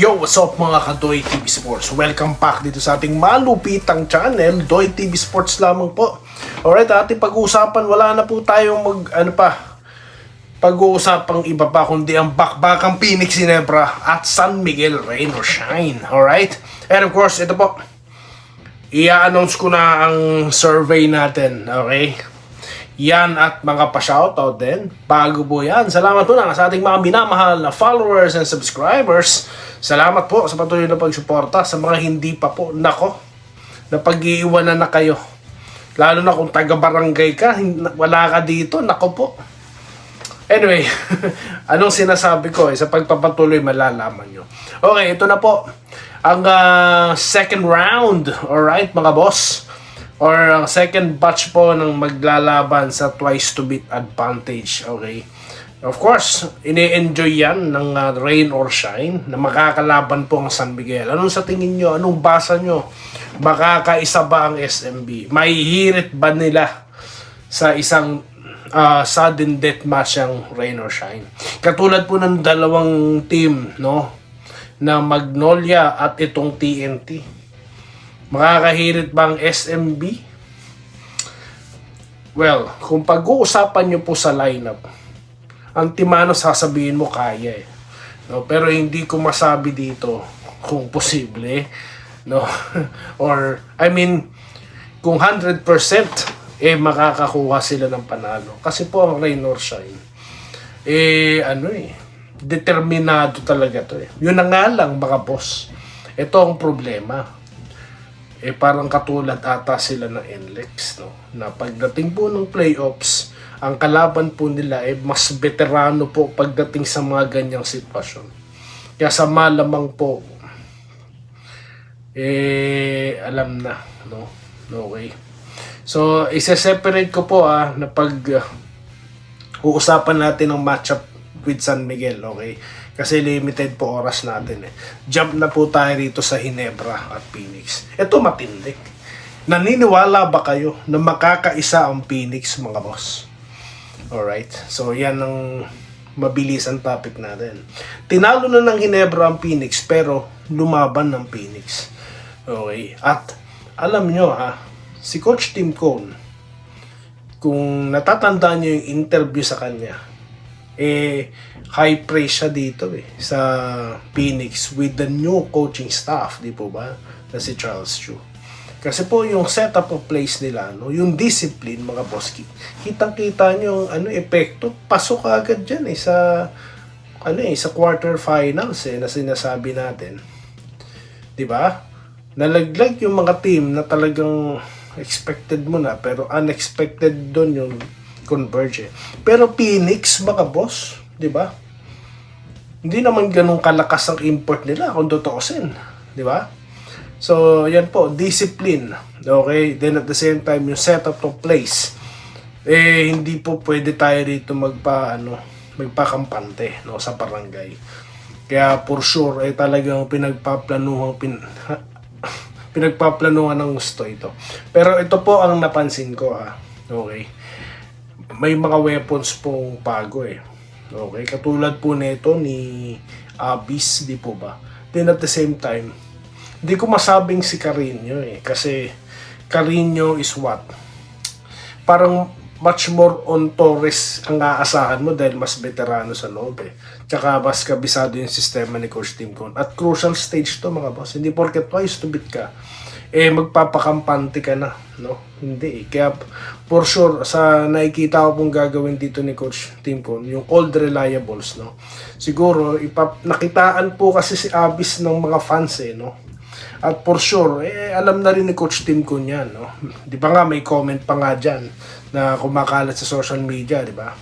Yo, what's up mga ka-Doy TV Sports? Welcome back dito sa ating malupitang channel, Doy TV Sports lamang po. Alright, ating pag-uusapan, wala na po tayong pag-uusapang iba pa kundi ang bakbakang Phoenix Ginebra at San Miguel, rain or shine. Alright? And of course, ito po, i-announce ko na ang survey natin. Okay? Yan at mga pa-shoutout din. Bago po yan. Salamat po na sa ating mga minamahal na followers and subscribers. Salamat po sa patuloy na pagsuporta. Sa mga hindi pa po, nako, napag-iiwanan na kayo. Lalo na kung taga-barangay ka, wala ka dito, nako po. Anyway, anong sinasabi ko sa pagpapatuloy malalaman nyo. Okay, ito na po. Ang second round, alright mga boss. Or second batch po ng maglalaban sa twice to beat advantage. Okay. Of course, ini-enjoy yan ng rain or shine na makakalaban po ang San Miguel. Anong sa tingin nyo? Anong basa nyo? Makakaisa ba ang SMB? Maihirit ba nila sa isang sudden death match ang rain or shine? Katulad po ng dalawang team, no? Na Magnolia at itong TNT. Makakahirit bang SMB? Well, kung pag-uusapan nyo po sa lineup, ang Timano sasabihin mo kaya eh. No? Pero hindi ko masabi dito kung posible. No? Or, I mean, kung 100% makakakuha sila ng panalo. Kasi po ang rain or shine, determinado talaga to eh. Yun na nga lang mga boss. Ito ang problema. Parang katulad ata sila ng NLEX, no? Na pagdating po ng playoffs, ang kalaban po nila mas veterano po pagdating sa mga ganyang sitwasyon. Kaya sa malamang po, alam na, no? Okay. So, isa-separate ko po na uusapan natin ang matchup with San Miguel, okay? Kasi limited po oras natin eh. Jump na po tayo rito sa Ginebra at Phoenix. Ito matindi. Naniniwala ba kayo na makakaisa ang Phoenix mga boss? Alright. So yan ang mabilis ang topic natin. Tinalo na ng Ginebra ang Phoenix pero lumaban ng Phoenix. Okay. At alam nyo si Coach Tim Cone, kung natatandaan nyo yung interview sa kanya, high praise siya dito sa Phoenix with the new coaching staff, di po ba? Na si Charles Chu. Kasi po yung setup of plays nila, no, yung discipline mga boss, kitang-kita nyo yung epekto, pasok agad dyan sa quarter finals na sinasabi natin. Di ba? Nalaglag yung mga team na talagang expected mo na pero unexpected doon yung converge Pero Phoenix mga boss, 'di ba? Hindi naman ganun kalakas ang import nila kung tutuusin, 'di ba? So, yan po, discipline. Okay? Then at the same time, yung setup of place. Hindi po pwede tayo rito magpakampante, no, sa barangay. Kaya for sure talagang pinagpaplanuhan ng gusto ito. Pero ito po ang napansin ko Okay? May mga weapons pong bago Okay, katulad po nito ni Abyss, di po ba? Then at the same time, hindi ko masabing si Carino kasi Carino is what? Parang much more on Torres ang aasahan mo dahil mas veterano sa loob Tsaka mas kabisado yung sistema ni Coach Tim Cone. At crucial stage to mga boss. Hindi porket twice to beat ka, magpapakampante ka na, no? Hindi Kaya for sure, sa nakikita ko pong gagawin dito ni Coach Tim Cone, yung old reliables, no? Siguro, nakitaan po kasi si Abyss ng mga fans, no? At for sure, alam na rin ni Coach Tim Cone yan, no? Di ba nga, may comment pa nga dyan na kumakalat sa social media, di ba?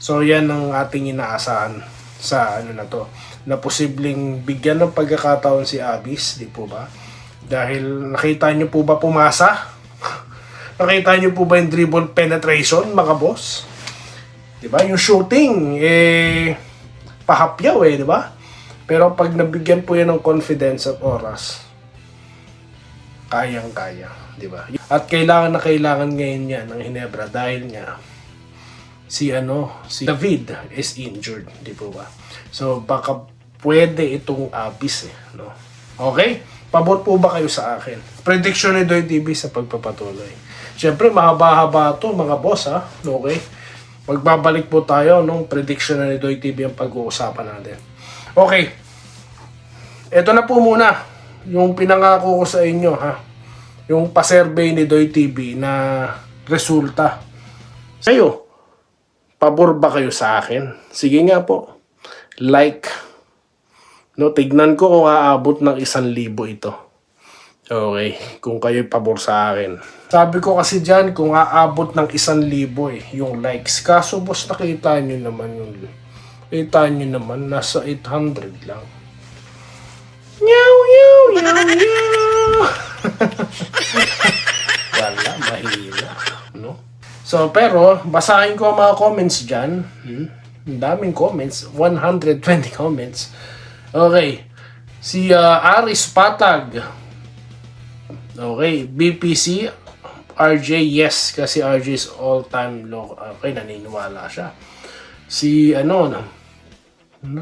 So, yan ang ating inaasahan sa na to, na posibleng bigyan ng pagkakataon si Abyss, di po ba? Dahil nakita nyo po ba pumasa? Nakita nyo po ba yung dribble penetration, mga boss? Diba? Yung shooting, pahapyaw diba? Pero pag nabigyan po yan ng confidence at oras, kayang-kaya, diba? At kailangan ngayon yan ng Ginebra dahil nga si David is injured, di po ba? So baka pwede itong abis no? Okay? Pabor po ba kayo sa akin? Prediction ni Doy TV sa pagpapatuloy. Siyempre, mahaba-haba to mga boss ha? Okay? Magbabalik po tayo nung prediction na ni Doy TV ang pag-uusapan natin. Okay. Ito na po muna yung pinangako ko sa inyo ha. Yung pa-survey ni Doy TV na resulta. Sa'yo, pabor ba kayo sa akin? Sige nga po. Like. No, tignan ko kung aabot ng 1,000 ito. Okay, kung kayo pabor sa akin. Sabi ko kasi dyan, kung aabot ng 1,000 yung likes. Kaso boss, nakita nyo naman yung... Kita nyo naman, nasa 800 lang. Yaw, yaw, yaw, yaw. Wala, mahina. No? So, pero, basahin ko ang mga comments dyan. Ang daming comments. 120 comments. Okay. Si Aris Patag. Okay. BPC. RJ, yes. Kasi RJ is all-time low. Okay, naniniwala siya. Si, ano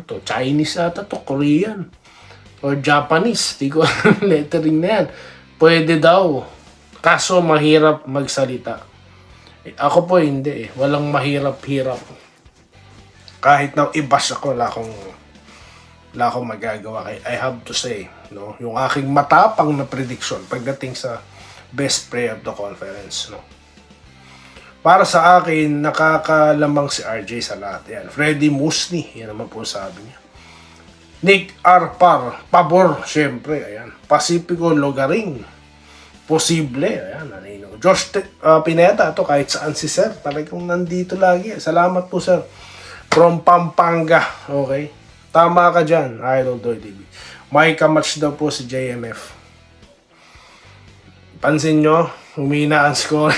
to? Chinese ata to. Korean. Or Japanese. Di ko lettering na yan. Pwede daw. Kaso, mahirap magsalita. Ako po hindi eh. Walang mahirap-hirap. Kahit na i-bash ako, wala akong magagawa. I have to say, no? Yung aking matapang na prediction pagdating sa best player of the conference, no? Para sa akin, nakakalamang si RJ sa lahat. Yan. Freddy Musni, yan naman po sabi niya. Nick Arpar, pabor, syempre, ayan. Pacifico Logaring, posible, ayan, nanino. Josh Pineta, to kahit saan si sir, talagang nandito lagi. Salamat po sir. From Pampanga, okay. Tama ka dyan, Idol Doy TV. May kamatch daw po si JMF. Pansin nyo, humina ang score.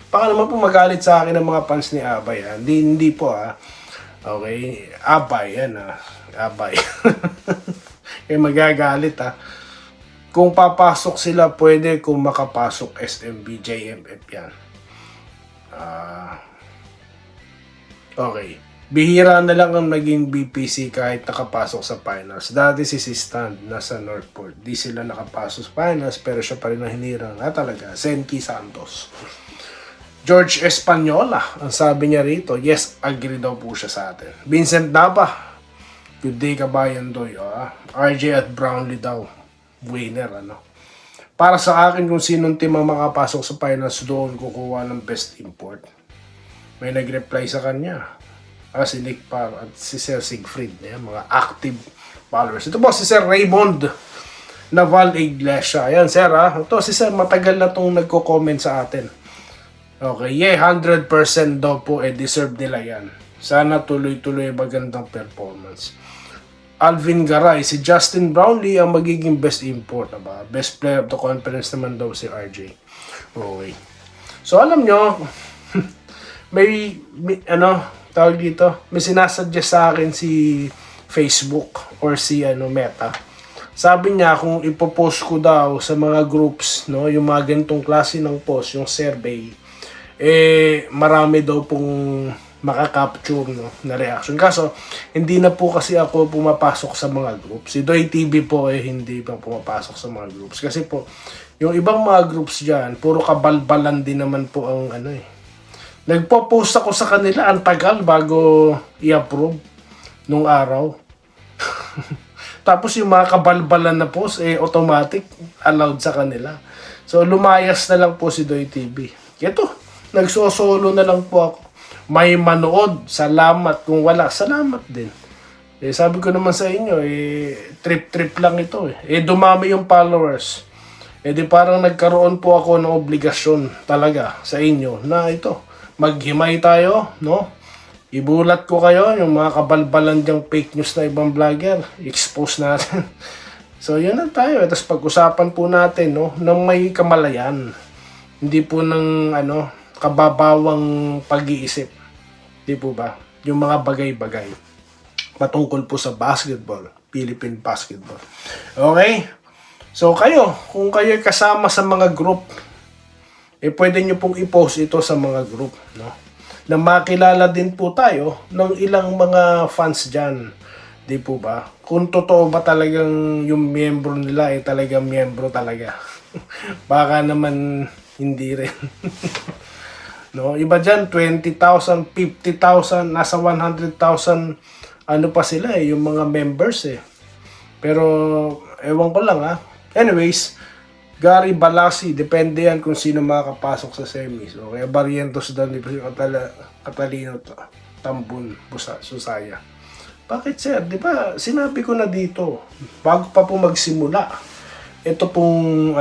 Baka naman po magalit sa akin ang mga fans ni Abay. Ha? Hindi po ha. Okay, Abay yan ha. Abay. Kaya magagalit ha. Kung papasok sila, pwede kung makapasok SMB, JMF yan. Okay. Bihira na lang ang naging BPC kahit nakapasok sa finals. Dati si Stand nasa Northport. Di sila nakapasok sa finals pero siya pa rin ang hinirang. Talaga, Senki Santos. George Espanola, ang sabi niya rito, yes, agree daw po siya sa atin. Vincent Napa, good day kabayan doy. RJ at Brownlee daw, winner, ano. Para sa akin, kung sinong team ang makapasok sa finals, doon kukuha ng best import. May nag-reply sa kanya. Si Nick Par at si Sir Siegfried, mga active followers. Ito po si Sir Raymond Naval Iglesia. Ayan, sir, ito si Sir, matagal na itong nagko-comment sa atin. Okay, 100% daw po, deserve nila yan. Sana tuloy-tuloy magandang performance. Alvin Garay, si Justin Brownlee ang magiging best import, ba? Best player of the conference naman daw si RJ. Okay. So, alam nyo, may tawag dito, may sinasuggest sa akin si Facebook or si Meta. Sabi niya kung ipopost ko daw sa mga groups, no, yung mga ganitong klase ng post, yung survey, marami daw pong makaka-capture, no, na reaction. Kaso, hindi na po kasi ako pumapasok sa mga groups. Si Doy TV po hindi pa pumapasok sa mga groups. Kasi po, yung ibang mga groups dyan, puro kabalbalan din naman po ang Nagpo-post ako sa kanila, ang tagal bago i-approve nung araw. Tapos yung mga kabalbalan na post, automatic allowed sa kanila. So, lumayas na lang po si Doy TV. Ito, nagsosolo na lang po ako. May manood, salamat. Kung wala, salamat din. Sabi ko naman sa inyo, trip-trip lang ito. Dumami yung followers. Di parang nagkaroon po ako ng obligasyon talaga sa inyo na ito. Maghimay tayo, no? Ibulat ko kayo, yung mga kabalbalan diyang fake news na ibang vlogger, expose natin. So, yun na tayo. Tapos pag-usapan po natin, no, ng may kamalayan. Hindi po ng, kababawang pag-iisip. Di po ba? Yung mga bagay-bagay. Patungkol po sa basketball, Philippine basketball. Okay? So, kung kayo kasama sa mga group, pwede nyo pong i-post ito sa mga group, no? Na makilala din po tayo ng ilang mga fans dyan Di po ba? Kung totoo ba talagang yung miyembro nila ay talagang miyembro talaga. Baka naman hindi rin. No, iba dyan, 20,000, 50,000, nasa 100,000, ano pa sila yung mga members Pero, ewan ko lang Anyways, Gary Balasi, depende yan kung sino makakapasok sa semis. O kaya Barrientos daw ni Catalino Tambun, Susaya. Bakit sir? Di ba sinabi ko na dito, bago pa po magsimula, ito pong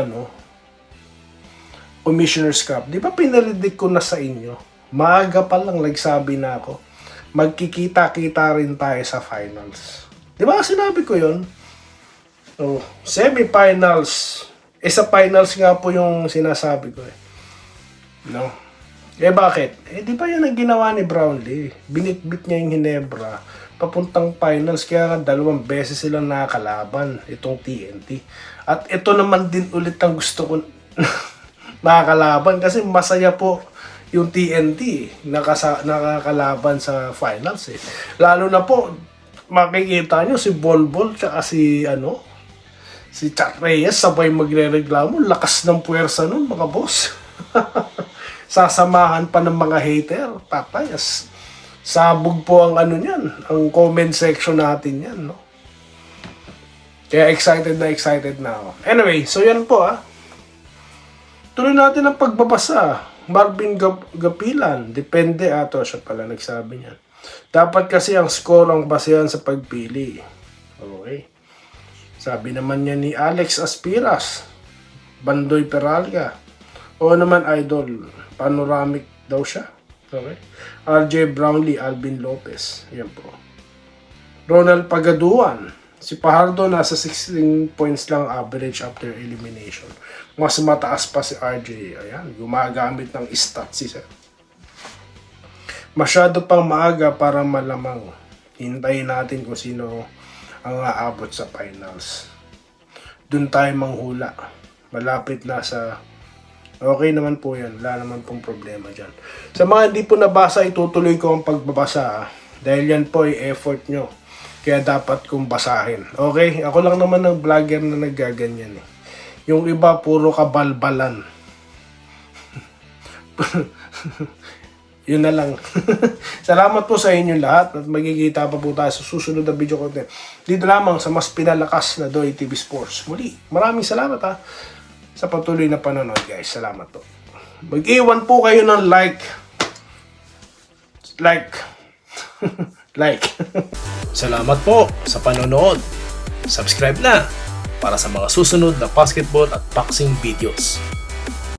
Commissioner's Cup. Di ba pinaridig ko na sa inyo? Maaga pa lang nagsabi na ako, magkikita-kita rin tayo sa finals. Di ba sinabi ko yon? So, semifinals. Sa finals nga po yung sinasabi ko No? Bakit? Di ba yan ang ginawa ni Brownlee? Binitbit niya yung Ginebra papuntang finals, kaya nga 2 beses silang nakakalaban itong TNT. At ito naman din ulit ang gusto ko nakakalaban kasi masaya po yung TNT nakakalaban sa finals Lalo na po makikita nyo si Bolbol tsaka si Chuck Reyes sabay magrereklamo. Lakas ng puwersa nun mga boss. Sasamahan pa ng mga hater. Papayas. Sabog po ang niyan, ang comment section natin yan, no? Kaya excited na ako. Anyway, so yan po Tuloy natin ang pagbabasa. Marvin Gapilan, depende siya pala nagsabi niyan. Dapat kasi ang score ang basehan sa pagpili. Okay. Sabi naman niya ni Alex Aspiras, Bandoy Peralga. O naman idol, panoramic daw siya. Okay. RJ Brownlee, Alvin Lopez. Yan po. Ronald Pagaduan. Si Pajardo nasa 16 points lang average after elimination. Mas mataas pa si RJ. Ayan, gumagamit ng stats si sir. Masyado pang maaga para malamang. Hintayin natin kung sino ang aabot sa finals. Doon tayo manghula. Malapit na sa... Okay naman po yan. Wala naman pong problema dyan. Sa mga hindi po nabasa, itutuloy ko ang pagbabasa. Dahil yan po ay effort nyo. Kaya dapat kong basahin. Okay? Ako lang naman ng vlogger na naggaganyan Yung iba, puro kabalbalan. Yun na lang. Salamat po sa inyo lahat. At magkikita pa po tayo sa susunod na video content. Dito lamang sa mas pinalakas na Doy TV Sports. Muli, maraming salamat sa patuloy na panonood guys. Salamat po. Mag-iwan po kayo ng like. Like. Salamat po sa panonood. Subscribe na para sa mga susunod na basketball at boxing videos.